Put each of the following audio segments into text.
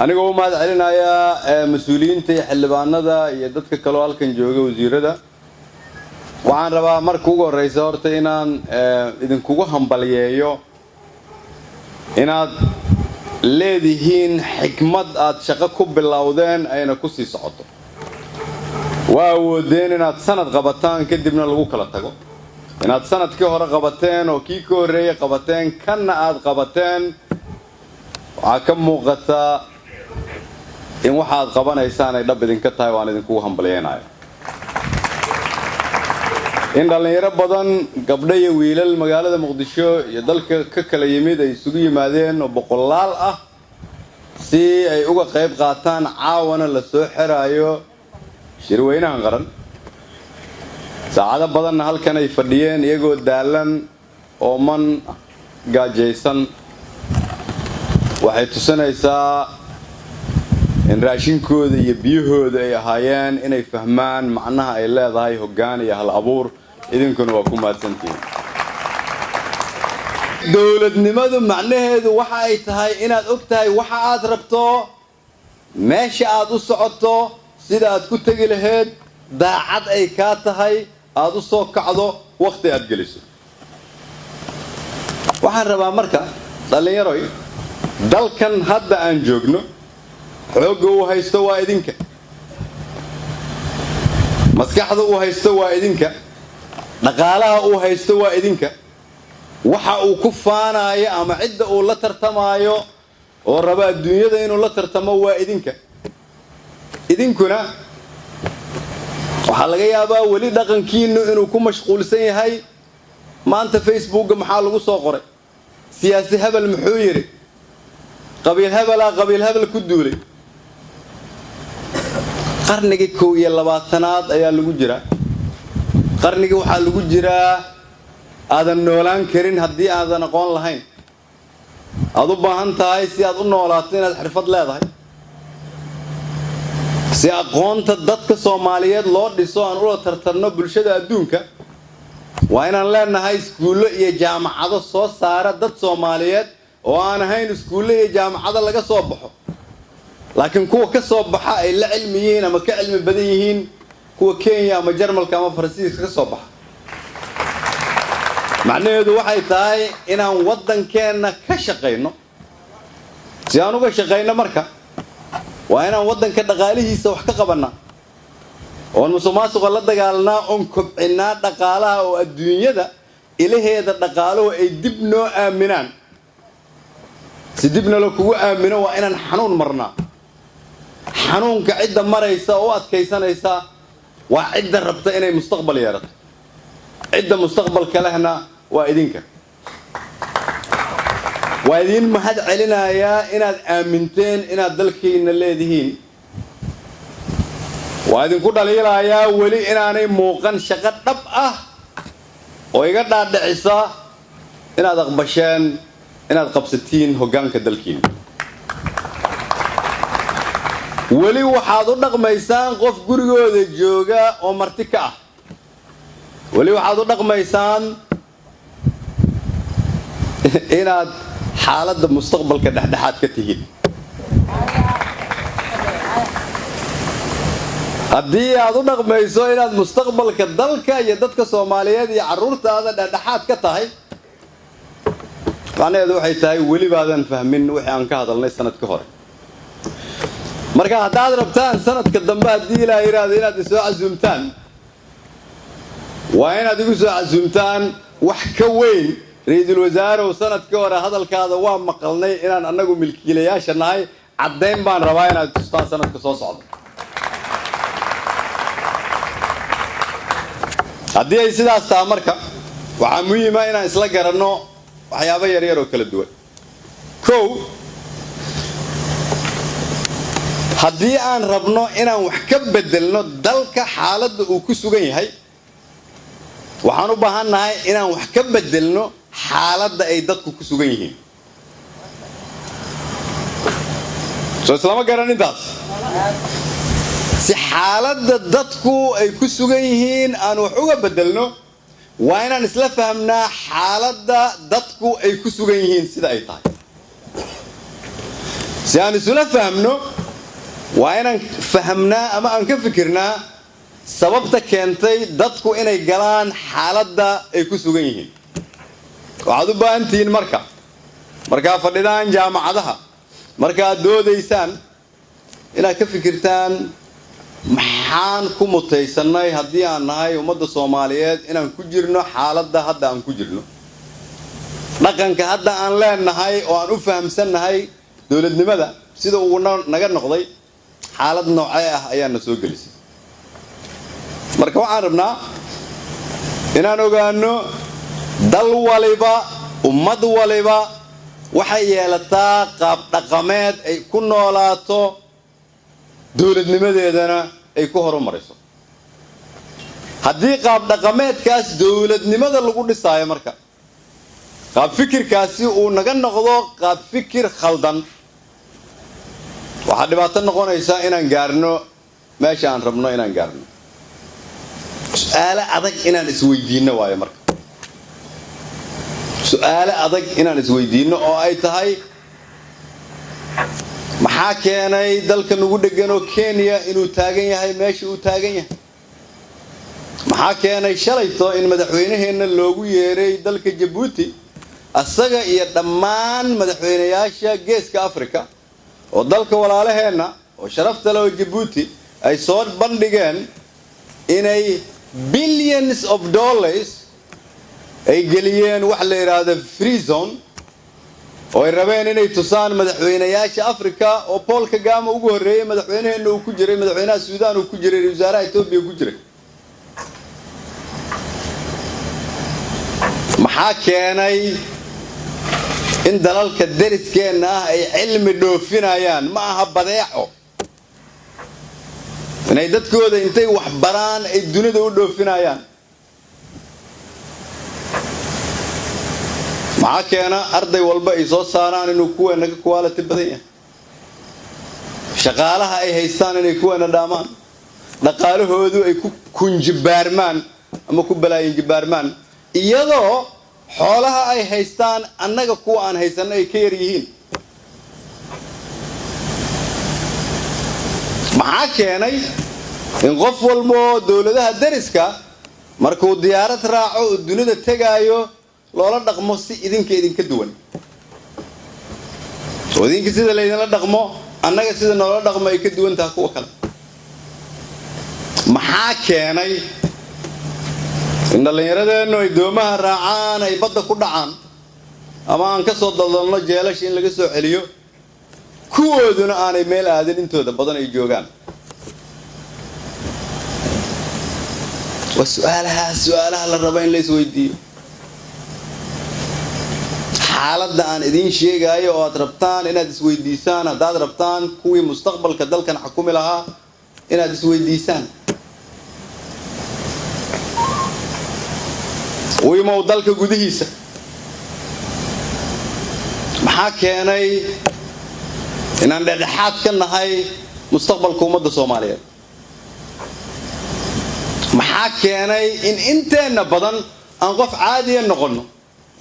anigoo u mahad celinayaa mas'uuliyiinta iyo xildhibaanada iyo dadka kale oo halkan jooga wasiirada waxaan rabaa marka ugu horeysa horta inaan idinkugu hambaliyeeyo inaad leedihiin xikmad aad shaqo ku bilowdeen ayna ku sii socoto waa awoodeen inaad sanad qabataan kadibna lagu kala tago inaad sanadkii hore qabateen oo kii ka horreeyay qabateen kanna aad qabateen waxaa ka muuqata in waxaad qabanaysaan ay dhab idinka tahay waan idinkugu hambaliyeynayaa in dhalinyaro badan gabdho iyo wiilal magaalada Muqdisho iyo dalka ka kala yimid ay isugu yimaadeen oo boqolaal ah si ay uga qayb qaataan caawana la soo xiraayo shirweynahan qaran saacado badan halkan ay fadhiyeen iyagoo daalan oo man gaajaysan waxay tusinaysaa in raashinkooda iyo biyahooda ay ahaayeen inay fahmaan macnaha ay leedahay hoggaan iyo hal abuur idinkuna waa ku mahadsantihiin dawladnimadu macnaheedu waxa ay tahay inaad og tahay waxa aad rabto meesha aad u socoto sida aad ku tagi lahayd daacad ay ka tahay aad u soo kacdo waqti aad geliso waxaan rabaa marka dhalinyaro dalkan hadda aan joogno xoogga uu haysto waa idinka maskaxda uu haysto waa idinka dhaqaalaha uu haysto waa idinka waxa uu ku faanayo ama cidda uu la tartamayo oo raba adduunyada inuu la tartamo waa idinka idinkuna waxa laga yaabaa wali dhaqankiinu inuu ku mashquulsan yahay maanta Facebook maxaa lagu soo qoray siyaasi hebel muxuu yiri qabiil hebel ku duulay qarnigii 21aad ayaa lagu jiraa qarnigii waxa lagu jiraa aadan noolaan karin haddii aadan aqoon lahayn aad u baahan tahay si aad u noolaato inaad xirfad leedahay si aqoonta dadka Soomaaliyeed loo dhiso aan ula tartanno bulshada adduunka waa inaan leenahay iskuulo iyo jaamacado soo saara dad Soomaaliyeed oo aan ahayn iskuulo iyo jaamacado laga soo baxo laakiin kuwa ka soo baxa ay la cilmiyiin ama ka cilmi badan yihiin kuwa Kenya ama Jarmalka ama Faransiiska ka soo baxa macnaheedu waxay tahay inaan wadankeena ka shaqeyno si aan uga shaqeyno marka waa inaan wadanka dhaqaalihiisa wax ka qabanaa oo musuqmaasuqa la dagaalnaa oo kobcinaa dhaqaalaha oo adduunyada ilaheeda dhaqaaluhu ay dib noo aaminaan si dibna la kugu aamino waa inaan xanuun marnaa xanuunka cidda maraysa oo adkaysanaysa waa cidda rabta inay mustaqbal yeelato cidda mustaqbalka lehna waa idinka waa idin mahad celinayaa inaad aaminteen inaad dalkiina leedihiin waa idinku dhaliilayaa weli inaanay muuqan shaqo dhab ah oo iga dhaadhicisa inaad aqbasheen inaad qabsatiin hoggaanka dalkiina weli waxaad u dhaqmaysaan qof gurigooda jooga oo marti ka ah weli waxaad u dhaqmaysaan inaad xaaladda mustaqbalka dhexdhexaad ka tihiin haddii aad u dhaqmayso inaad mustaqbalka dalka iyo dadka Soomaaliyeed iyo carruurtaada dhexdhexaad ka tahay macnaheedu waxay tahay weli baadan fahmin wixii aan ka hadalnay sanadkii hore marka haddaad rabtaan sanadka dambe haddii Ilaahay yiraahdo inaad isoo casuumtaan waa inaad igu soo casuumtaan wax ka weyn ra'iisul wasaare oo sanadkii hore hadalkaada waa maqalnay inaan anagu milkiilayaasha nahay caddeyn baan rabaa inaad tustaan sanadka soo socda haddii ay sidaas tahay marka waxaa muhiim ah inaan isla garanno waxyaabo yaryar oo kala duwan kow haddii aan rabno inaan wax ka bedelno dalka xaaladda uu ku sugan yahay waxaan u baahannahay inaan wax ka bedelno xaaladda ay dadku ku sugan yihiin soo islama garan intaas si xaaladda dadku ay ku sugan yihiin aan wax uga bedelno waa inaan isla fahamnaa xaaladda dadku ay ku sugan yihiin sida ay tahay سيان سولا فهمنو وأنا فهمنا أما أنك فكرنا سببتا كنتي دتكو إني جلان حالة دا يكسو جيهين وعدو بانتين مركا فردان جامعة ده مركا دو ديسان إنا كفكرتان محان كمتيسناي هدي عن هاي ومد الصوماليات إنا نكجرنا حالة ده هدا نكجرنا لكن كهدا عن لين هاي وأن أفهم سن هاي دولة لماذا سيدا وقلنا نجر نقضي حالة نوعية أيام نسوق جلسي مركب عربنا إن نقولنا دل وليبا ومد وليبا وحيالتا قاب رقمات أي كنا ولاتو دولة لماذا يدنا أي كهرو مريسو هدي قاب رقمات كاس دولة لماذا اللي قلنا سايا مركب قاب فكر كاسي ونجر نقضو قاب فكر خلدان waxaa dhibaato noqonaysa inaan gaarno meesha aan rabno inaan gaarno su'aalo adag inaan isweydiino waayo marka su'aalo adag inaan isweydiino oo ay tahay maxaa keenay dalka nagu dhagan oo Kenya inuu taagan yahay meesha uu taagan yahay maxaa keenay shalayto in madaxweynaheena loogu yeeray dalka Djibouti asaga iyo dhammaan madaxweynayaasha geeska Afrika ودلك ولا لهنا وشرفت له جيبوتي أي صوت بندقين إن أي billions of dollars أي جليين وحلا هذا free zone ويربين إن يتصان مدحوين ياش أفريقيا وبول كجام وجوري مدحوين إنه كجري مدحوين السودان وكجري وزارة إثيوبيا وكجري محاكيني إن دلالك الدرس كأنها أي علم دوفينايان معها بضيعه إن يدت كودا إنتي وحبران الدنيا دوفينايان معك أنا أرضي والبقى صوت صاران إنه كوا إنك كوالا تبديه شغالها أي هيستان إنه كوا ندامان نقاله هذو أي كون جبارمان أما كبلاين جبارمان إياه حولها أي هيستان أنك كوا أن هيستان أي كيريين معك أنا إن غفوا المو دولة درسكا مركو ديارة راعو الدنيا تجايو لولا دقمو سي إذن كدوان وإذن كسيدا لينا دقمو أنك سيدا نولا دقمو يكدوان تاكو وكلا محاكيني إن اللي يرد إنه يدومها راعان يبدأ كل عام أما أنك صد الله جالش إن لقى عليو كودنا أنا ميل هذين انتو ده بدنا يجوعان والسؤالها للربين ليس ويديو حالة أن إذن شيء جاي أو أتربطان إن تسوي ديسان هذا ربطان كوي مستقبل كدل كان حكومي لها إن تسوي ديسان ويمودل كجوديسة محاكيني إن عند حد كنا هاي مستقبل كومد الصومالية محاكيني إن أنت نبضن أنقف عادية نقولنا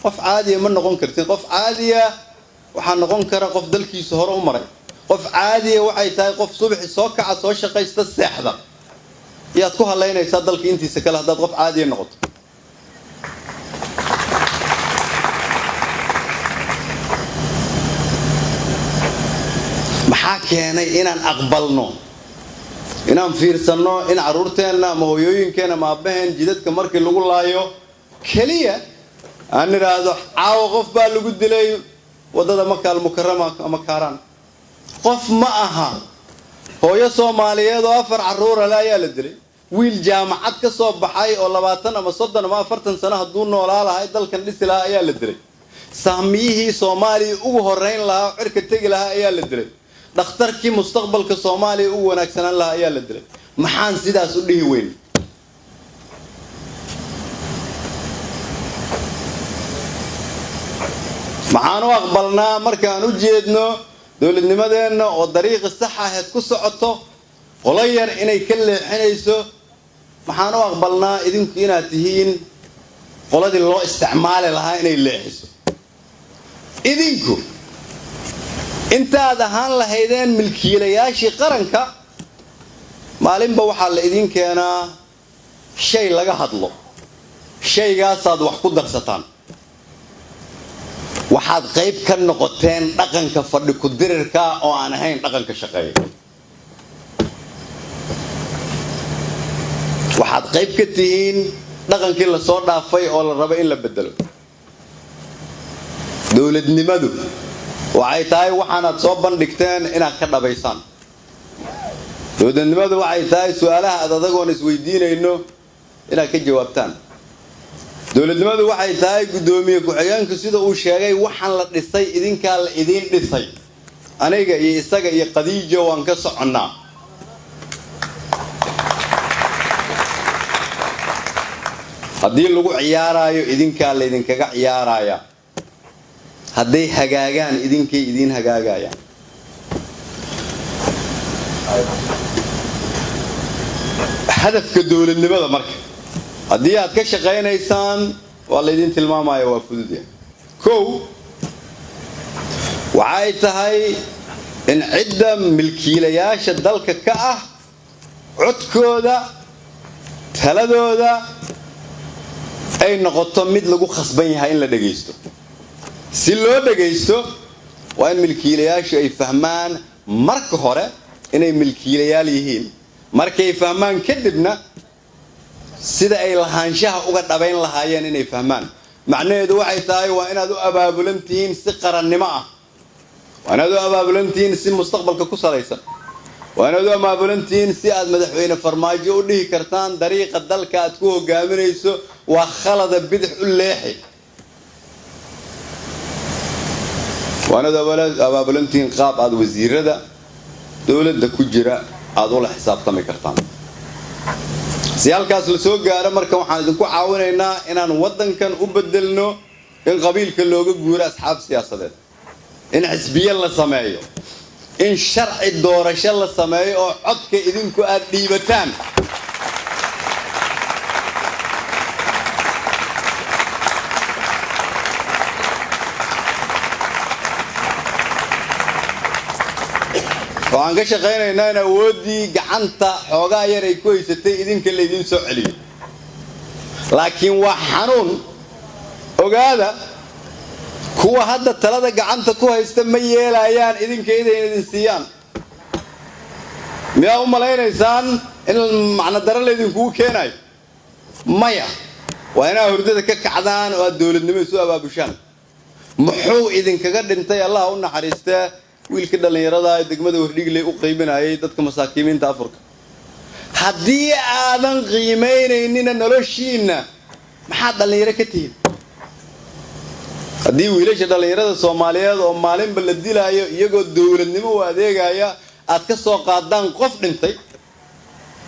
قف عادية من نقول كرتين قف عادية وحن نقول كرا قف دلكي سهر عمري قف عادية وعي تاي قف صبح سوكع على صوش قيس السحدة يا تكوها لينا يصدق أنتي سكلا هذا قف عادية نقط محاكيني إن أقبلنا إن فيرسنا إن عرورتنا مهويين كنا مع بهن جدت كمرك اللي قول لايو كلية أنا رأيت عاوقف بالوجود لي وده مكة المكرمة مكاران قف معها هو يسوع ماليه ضافر عرورة لا يلدري والجامعات كصوب بحي ولا باتنا مصدنا ما فرتن سنة دون ولا لا هيدل كان لسه لا يلدري ساميه صومالي وهرين لها عرك تجي لها يلدري دختر كي مستقبل كصومالي ونكسنا لها يلدري محان سيدا سوديه وين معانو أقبلنا مركان وجدنا دولة نمدنا والطريق الصحة هتكسر عطو غير إني كل حنيسو معانو أقبلنا إذن كنا تهين قلاد الله استعمال لها إني اللي حسو intaad ahaan lahaydeen milkiilayaashii qaranka maalinba waxaa la idin keenaa shay laga hadlo shaygaasaad wax ku darsataan waxaad qayb ka noqoteen dhaqanka fadhi ku dirirka oo aan ahayn dhaqanka shaqeeya waxaad qayb ka tihiin dhaqankii la soo dhaafay oo la rabo in la bedelo dawladnimadu waxay tahay waxaanaad soo bandhigteen inaad ka dhabaysaan dawladnimadu waxay tahay su'aalaha aad adagoon isweydiinayno inaad ka jawaabtaan dawladnimadu waxay tahay gudoomiye ku-xigeenku sida uu sheegay waxaan la dhisay idinkaa la idiin dhisay aniga iyo isaga iyo Khadiijo waan ka soconnaa haddii lagu ciyaarayo idinkaa la idinkaga ciyaaraya hadday hagaagaan idinkay idiin hagaagayaan hadafka dawladnimada marka haddii aad ka shaqaynaysaan waa la idin tilmaamaya waa fududyahay kow waxay tahay in cidda milkiilayaasha dalka ka ah codkooda taladooda ay noqoto mid lagu khasban yahay in la dhageysto si loo dhageysto waa in milkiilayaashu ay fahmaan marka hore inay milkiilayaal yihiin markay fahmaan kadibna sida ay lahaanshaha uga dhabayn lahaayeen inay fahmaan macnaheedu waxay tahay waa inaad u abaabulan tihiin si qarannimo ah waa inaad u abaabulan tihiin si mustaqbalka ku salaysan waa inaad u abaabulan tihiin si aad madaxweyne farmaajo u dhihi kartaan dariiqa dalka aad ku hogaaminayso waa khalada bidix u leexi waa inaad abaabulan tihiin qaab aad wasiirada dawladda ku jira aad ula xisaabtami kartaan si halkaas la soo gaaro marka waxaan idinku caawinaynaa inaan waddankan u bedelno in qabiilka looga guuro asxaab siyaasadeed in xisbiye la sameeyo in sharci doorasho la sameeyo oo codka idinku aad dhiibataan waxaan ka shaqaynaynaa in awoodii gacanta xoogaa yar ay ku haysatay idinka la idin soo celiyo laakiin waa xanuun ogaada kuwa hadda talada gacanta ku haysta ma yeelayaan idinka idin idin siiyaan miyaa u malaynaysaan in macna daro la idinkugu keenayo maya waa inaad hurdada ka kacdaan oo aad dawladnimo isu abaabushaan muxuu idinkaga dhintay allah u naxariistee wiilka dhalinyarada ee degmada Wardhigley u qiiminayay dadka masaakiinta Afrika haddii aadan qiimeynaynin noloshiina maxaa dhalinyaro ka tihiin haddii wiilasha dhalinyarada Soomaaliyeed oo maalinba la dilaayo iyagoo dawladnimo u adeegaya aad ka soo qaadaan qof dhintay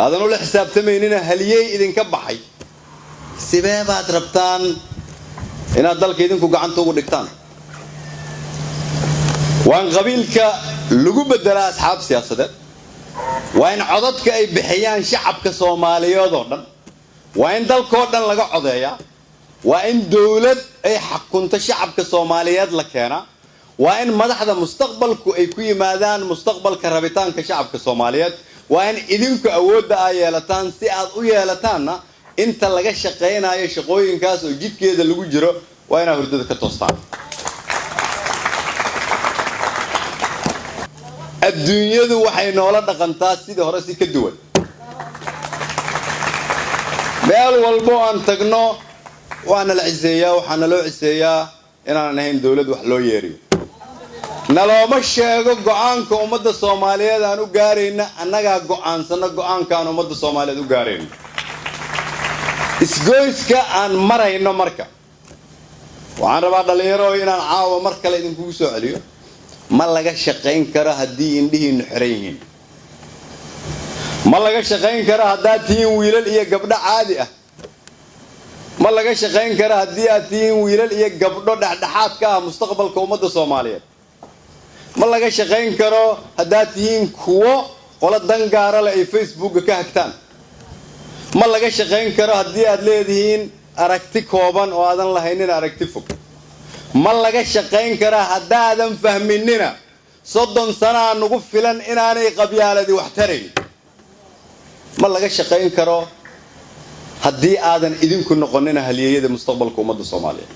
aadan u la xisaabtamaynin haliyay idinka baxay sidee baad rabtaan inaad dalka idinku gacanta ugu dhigtaan waan qabiilka lagu bedelaa asxaab siyaasadeed waa in codadka ay bixiyaan shacabka Soomaaliyeed oo dhan waa in dalkoo dhan laga codeeyaa waa in dawlad ay xakunto shacabka Soomaaliyeed la keenaa waa in madaxda mustaqbalku ay ku yimaadaan mustaqbalka rabitaanka shacabka Soomaaliyeed waa in idinku awoodda ay yeelataan si aad u yeelataanna inta laga shaqeynayo shaqooyinkaas oo jidkeeda lagu jiro waa inaad hurdada ka toostaan adduunyadu waxay noola dhaqantaa sidii hore si ka duwan meel walbo aan tagno waana la ciseeyaa waxaana loo ciseeyaa inaan ahayn dawlad wax loo yeeriyo nalooma sheego go'aanka ummadda Soomaaliyeed aan u gaarayna annagaa go'aansana go'aankaan ummadda Soomaaliyeed u gaarayna isgoyska aan marayno marka waxaan rabaa dhalinyaro inaan caawa mar kale idinkugu soo celiyo ma laga shaqayn karo haddii indhihiinu xiran yihiin ma laga shaqayn karo haddaad tihiin wiilal iyo gabdho caadi ah ma laga shaqayn karo haddii aad tihiin wiilal iyo gabdho dhexdhexaad ka ah mustaqbalka ummadda Soomaaliyeed ma laga shaqayn karo haddaad tihiin kuwo qolo dangaara leh ay Facebook ka hagtaan ma laga shaqayn karo haddii aad leedihiin aragti kooban oo aadan lahaynin aragti fog ma laga shaqayn kara haddaadan fahminina soddon sana nagu filan inaanay qabyaaladii wax tarayn ma laga shaqayn karo haddii aadan idinku noqonina halyeeyada mustaqbalka ummadda Soomaaliyeed